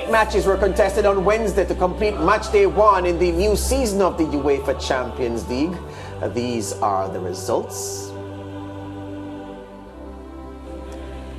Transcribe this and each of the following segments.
8 matches were contested on Wednesday to complete match day 1 in the new season of the UEFA Champions League. These are the results.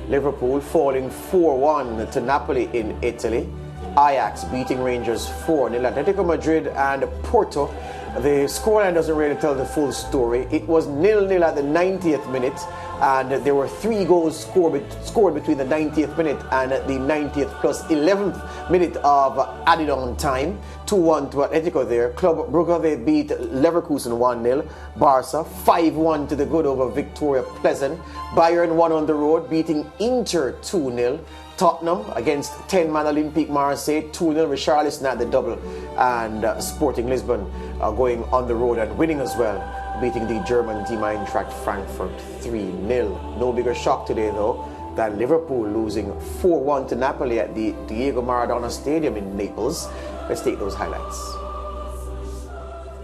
Liverpool falling 4-1 to Napoli in Italy. Ajax beating Rangers 4-0. Atletico Madrid and Porto. The scoreline doesn't really tell the full story. It was 0-0 at the 90th minute, and there were 3 goals scored between the 90th minute and the 90th plus 11th minute of added on time. 2-1 to Atletico there. Club Brugge, they beat Leverkusen 1-0. Barca 5-1 to the good over Victoria Pleasant. Bayern won on the road, beating Inter 2-0. Tottenham against 10-man Olympique Marseille 2-0. Richarlison at the double, and Sporting Lisbon going on the road and winning as well, beating the German team Eintracht Frankfurt 3-0. No bigger shock today though than Liverpool losing 4-1 to Napoli at the Diego Maradona Stadium in Naples. Let's take those highlights.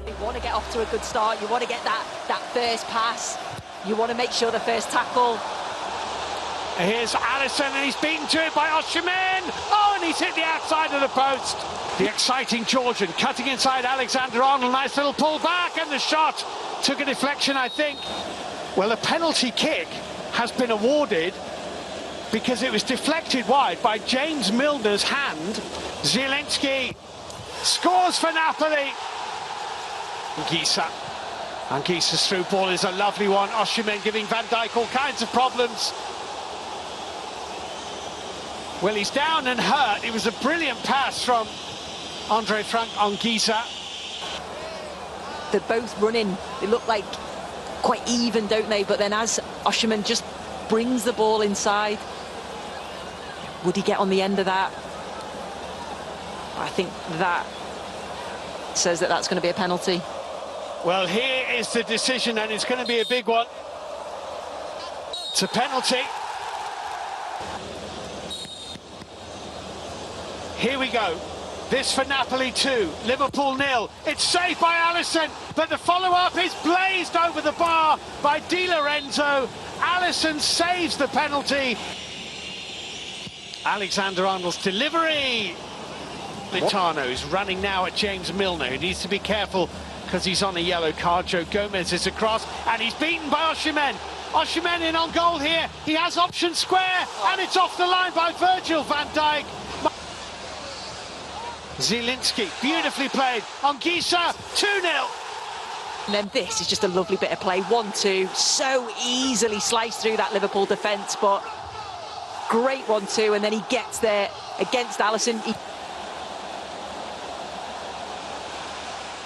You want to get off to a good start. You want to get that first pass. You want to make sure the first tackle. Here's Alisson, and he's beaten to it by Osimhen. Oh, and he's hit the outside of the post. The exciting Georgian cutting inside Alexander-Arnold. Nice little pull back, and the shot took a deflection, I think. Well, a penalty kick has been awarded because it was deflected wide by James Milner's hand. Zielinski scores for Napoli. Anguissa's through ball is a lovely one. Osimhen giving Van Dijk all kinds of problems. Well, he's down and hurt. It was a brilliant pass from Andre Frank Anguissa. They're both running. They look like quite even, don't they? But then as Osimhen just brings the ball inside, would he get on the end of that? I think that says that that's going to be a penalty. Well, here is the decision, and it's going to be a big one. It's a penalty. Here we go. This for Napoli 2, Liverpool 0. It's saved by Alisson, but the follow-up is blazed over the bar by Di Lorenzo. Alisson saves the penalty. Alexander-Arnold's delivery. Litano is running now at James Milner, who needs to be careful because he's on a yellow card. Joe Gomez is across, and he's beaten by Osimhen. Osimhen in on goal here. He has option square, and it's off the line by Virgil van Dijk. Zielinski, beautifully played. Anguissa, 2-0. And then this is just a lovely bit of play. 1-2, so easily sliced through that Liverpool defence, but great 1-2, and then he gets there against Alisson.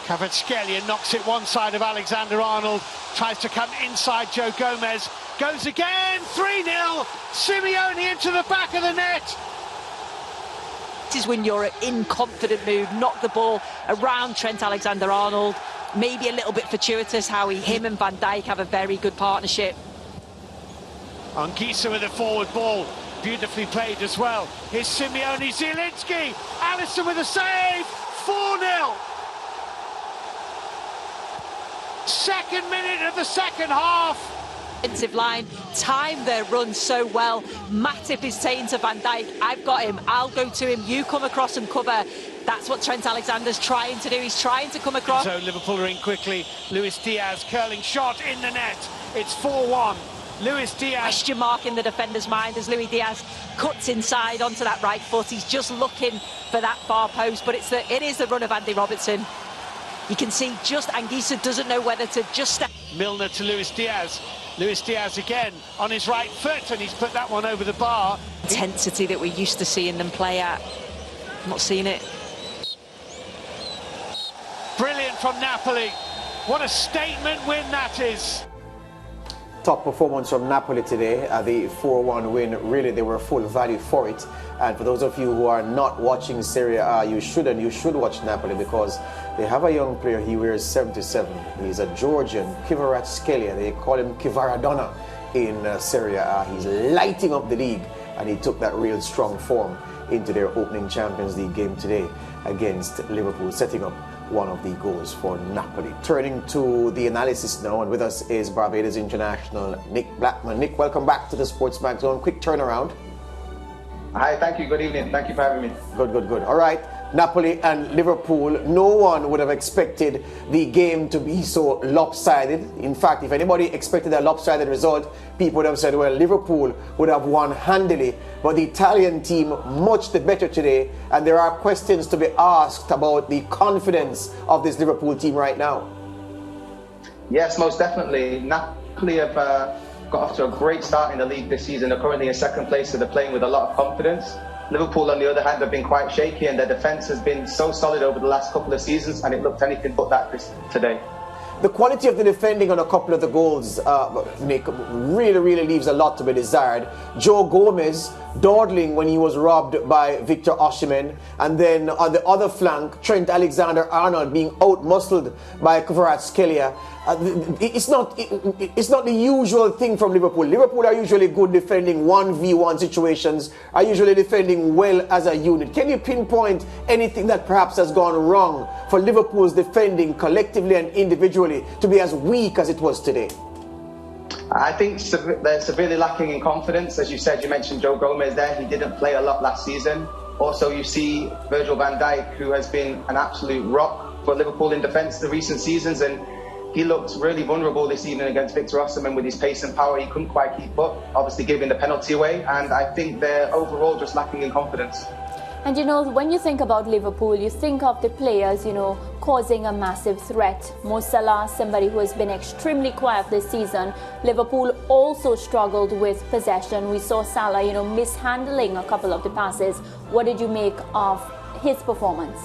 Kvaratskhelia knocks it one side of Alexander-Arnold, tries to come inside Joe Gomez, goes again, 3-0. Simeone into the back of the net. Is when you're in confident mood, knock the ball around Trent Alexander-Arnold. Maybe a little bit fortuitous how him and Van Dijk have a very good partnership. Anguissa with a forward ball, beautifully played as well. Here's Simeone, Zielinski, Alisson with a save, 4-0. Second minute of the second half. Defensive line, time their run so well. Matip is saying to Van Dijk, I've got him, I'll go to him, you come across and cover. That's what Trent Alexander's trying to do. He's trying to come across. So Liverpool are in quickly. Luis Diaz curling shot in the net. It's 4-1. Luis Diaz. Question mark in the defender's mind as Luis Diaz cuts inside onto that right foot. He's just looking for that far post, but it is the run of Andy Robertson. You can see just Anguissa doesn't know whether to just step. Milner to Luis Diaz. Luis Diaz again on his right foot, and he's put that one over the bar. Intensity that we're used to seeing them play at. I'm not seeing it. Brilliant from Napoli. What a statement win that is. Top performance from Napoli today, the 4-1 win. Really, they were full value for it. And for those of you who are not watching Serie A, you should watch Napoli, because they have a young player. He wears 77. He's a Georgian, Kvaratskhelia. They call him Kvaradona in Serie A. He's lighting up the league, and he took that real strong form into their opening Champions League game today against Liverpool, setting up one of the goals for Napoli. Turning to the analysis now, and with us is Barbados international Nick Blackman. Nick, welcome back to the SportsMax Zone. Quick turnaround. Hi, thank you. Good evening. Thank you for having me. Good. All right. Napoli and Liverpool, no one would have expected the game to be so lopsided. In fact, if anybody expected a lopsided result, people would have said, well, Liverpool would have won handily. But the Italian team, much the better today, and there are questions to be asked about the confidence of this Liverpool team right now. Yes, most definitely. Napoli have got off to a great start in the league this season. They're currently in second place, so they're playing with a lot of confidence. Liverpool, on the other hand, have been quite shaky, and their defence has been so solid over the last couple of seasons, and it looked anything but that today. The quality of the defending on a couple of the goals, Nick, really leaves a lot to be desired. Joe Gomez dawdling when he was robbed by Victor Osimhen, and then on the other flank, Trent Alexander-Arnold being out-muscled by Kvaratskhelia. It's not the usual thing from Liverpool. Liverpool are usually good defending 1v1 situations, are usually defending well as a unit. Can you pinpoint anything that perhaps has gone wrong for Liverpool's defending collectively and individually to be as weak as it was today? I think they're severely lacking in confidence. As you said, you mentioned Joe Gomez there. He didn't play a lot last season. Also, you see Virgil van Dijk, who has been an absolute rock for Liverpool in defence the recent seasons, and he looked really vulnerable this evening against Victor Osimhen with his pace and power. He couldn't quite keep up, obviously giving the penalty away, and I think they're overall just lacking in confidence. And when you think about Liverpool, you think of the players, causing a massive threat. Mo Salah, somebody who has been extremely quiet this season. Liverpool also struggled with possession. We saw Salah, mishandling a couple of the passes. What did you make of his performance?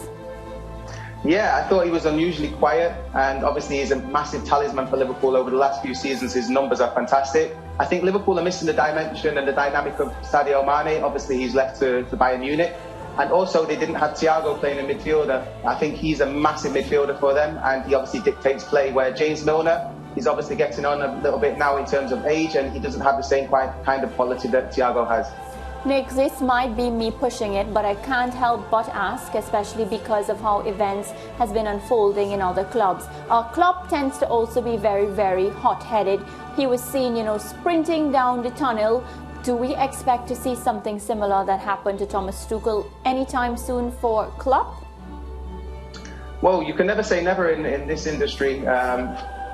Yeah, I thought he was unusually quiet, and obviously he's a massive talisman for Liverpool over the last few seasons. His numbers are fantastic. I think Liverpool are missing the dimension and the dynamic of Sadio Mane. Obviously he's left to Bayern Munich. And also they didn't have Thiago playing in midfielder. I think he's a massive midfielder for them, and he obviously dictates play, where James Milner, he's obviously getting on a little bit now in terms of age, and he doesn't have the same kind of quality that Thiago has. Nick, this might be me pushing it, but I can't help but ask, especially because of how events has been unfolding in other clubs. Our club tends to also be very hot-headed. He was seen, sprinting down the tunnel. Do we expect to see something similar that happened to Thomas Tuchel anytime soon for Klopp? Well, you can never say never in this industry.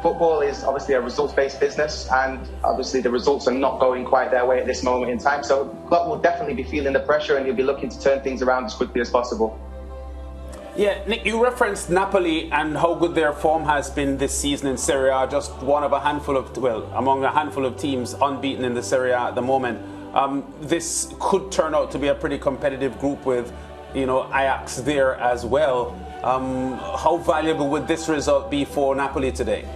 Football is obviously a results-based business, and obviously the results are not going quite their way at this moment in time. So Klopp will definitely be feeling the pressure, and he'll be looking to turn things around as quickly as possible. Yeah, Nick, you referenced Napoli and how good their form has been this season in Serie A. Just one of among a handful of teams unbeaten in the Serie A at the moment. This could turn out to be a pretty competitive group with, Ajax there as well. How valuable would this result be for Napoli today?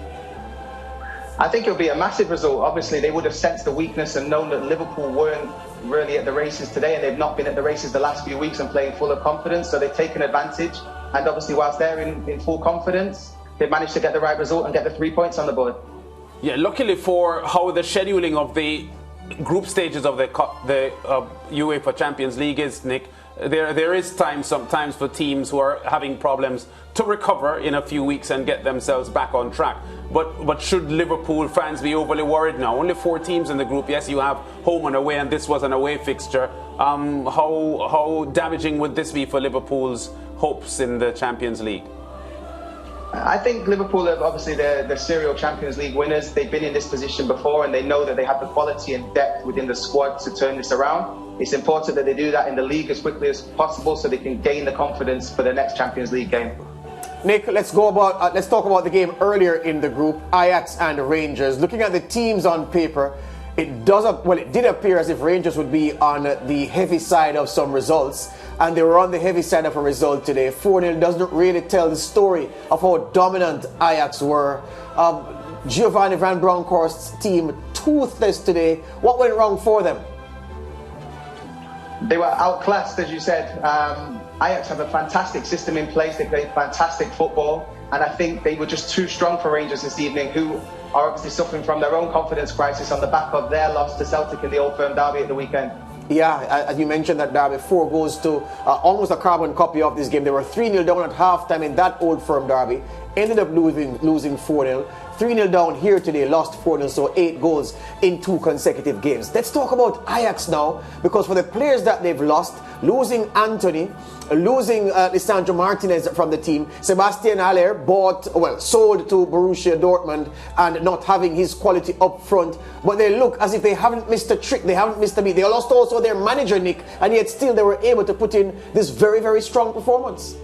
I think it'll be a massive result. Obviously, they would have sensed the weakness and known that Liverpool weren't really at the races today, and they've not been at the races the last few weeks and playing full of confidence, so they've taken advantage. And obviously, whilst they're in full confidence, they've managed to get the right result and get the 3 points on the board. Yeah, luckily for how the scheduling of the group stages of the UEFA Champions League is, Nick, there is time sometimes for teams who are having problems to recover in a few weeks and get themselves back on track. But should Liverpool fans be overly worried now? Only 4 teams in the group. Yes, you have home and away, and this was an away fixture. How damaging would this be for Liverpool's hopes in the Champions League? I think Liverpool are obviously the serial Champions League winners. They've been in this position before, and they know that they have the quality and depth within the squad to turn this around. It's important that they do that in the league as quickly as possible so they can gain the confidence for the next Champions League game. Nick, let's talk about the game earlier in the group, Ajax and Rangers. Looking at the teams on paper, it did appear as if Rangers would be on the heavy side of some results, and they were on the heavy side of a result today. 4-0 doesn't really tell the story of how dominant Ajax were. Giovanni Van Bronckhorst's team toothless today. What went wrong for them? They were outclassed, as you said. Ajax have a fantastic system in place. They play fantastic football, and I think they were just too strong for Rangers this evening, who are obviously suffering from their own confidence crisis on the back of their loss to Celtic in the Old Firm derby at the weekend. Yeah, as you mentioned, that derby, 4 goals to almost a carbon copy of this game. They were 3-0 down at halftime in that Old Firm derby. ended up losing 4-0. 3-0 down here today, lost 4-0, so 8 goals in 2 consecutive games. Let's talk about Ajax now, because for the players that they've lost, losing Anthony, losing Lisandro Martinez from the team, Sebastian Haller sold to Borussia Dortmund, and not having his quality up front, but they look as if they haven't missed a trick, they haven't missed a beat. They lost also their manager, Nick, and yet still they were able to put in this very, very strong performance.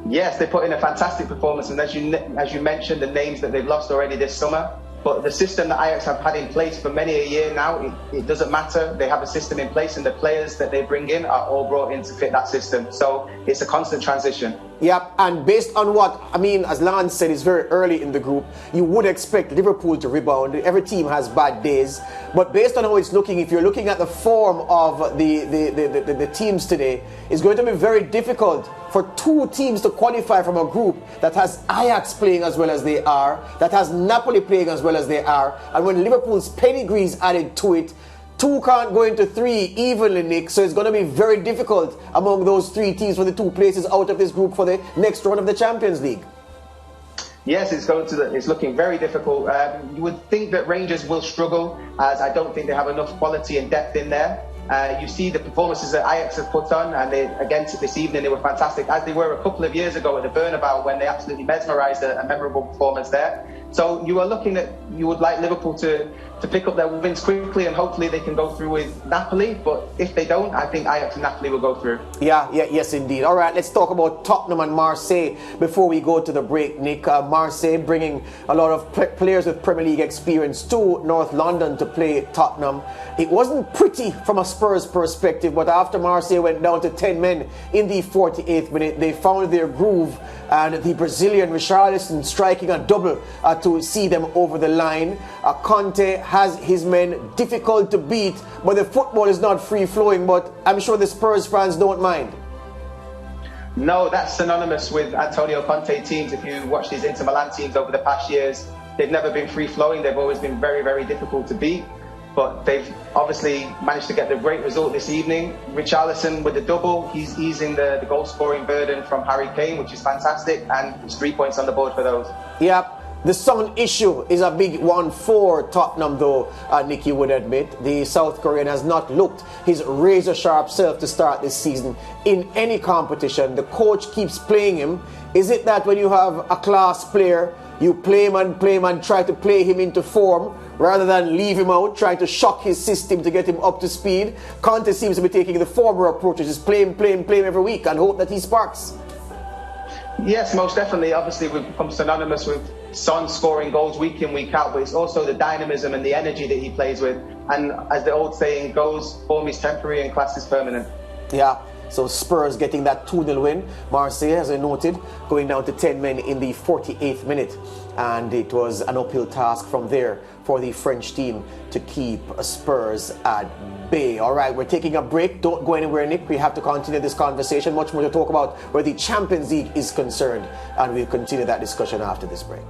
Yes, they put in a fantastic performance, and as you mentioned, the names that they've lost already this summer. But the system that Ajax have had in place for many a year now, it doesn't matter. They have a system in place, and the players that they bring in are all brought in to fit that system. So it's a constant transition. Yep, and based on what, as Lance said, it's very early in the group, you would expect Liverpool to rebound. Every team has bad days. But based on how it's looking, if you're looking at the form of the teams today, it's going to be very difficult for 2 teams to qualify from a group that has Ajax playing as well as they are, that has Napoli playing as well as they are, and when Liverpool's pedigree is added to it, 2 can't go into 3 evenly, Nick, so it's going to be very difficult among those 3 teams for the 2 places out of this group for the next round of the Champions League. Yes, it's looking very difficult. You would think that Rangers will struggle, as I don't think they have enough quality and depth in there. You see the performances that Ajax have put on, and against this evening they were fantastic, as they were a couple of years ago at the Bernabeu when they absolutely mesmerised a memorable performance there. So you are looking at, you would like Liverpool to pick up their wins quickly, and hopefully they can go through with Napoli. But if they don't, I think Ajax and Napoli will go through. Yes, indeed. All right, let's talk about Tottenham and Marseille before we go to the break, Nick. Marseille bringing a lot of players with Premier League experience to North London to play Tottenham. It wasn't pretty from a Spurs perspective, but after Marseille went down to 10 men in the 48th minute, they found their groove, and the Brazilian Richarlison striking a double to see them over the line. Conte has his men difficult to beat, but the football is not free-flowing, but I'm sure the Spurs fans don't mind. No, that's synonymous with Antonio Conte teams. If you watch these Inter Milan teams over the past years, they've never been free-flowing. They've always been very, very difficult to beat. But they've obviously managed to get the great result this evening. Richarlison with the double, he's easing the goal-scoring burden from Harry Kane, which is fantastic, and it's 3 points on the board for those. Yep. The sound issue is a big one for Tottenham, though, Nick, you would admit. The South Korean has not looked his razor-sharp self to start this season in any competition. The coach keeps playing him. Is it that when you have a class player, you play him and try to play him into form, rather than leave him out, trying to shock his system to get him up to speed? Conte seems to be taking the former approach, just play him every week and hope that he sparks. Yes, most definitely. Obviously, we've become synonymous with Son scoring goals week in, week out, but it's also the dynamism and the energy that he plays with. And as the old saying goes, form is temporary and class is permanent. Yeah. So Spurs getting that 2-0 win. Marseille, as I noted, going down to 10 men in the 48th minute. And it was an uphill task from there for the French team to keep Spurs at bay. All right, we're taking a break. Don't go anywhere, Nick. We have to continue this conversation. Much more to talk about where the Champions League is concerned. And we'll continue that discussion after this break.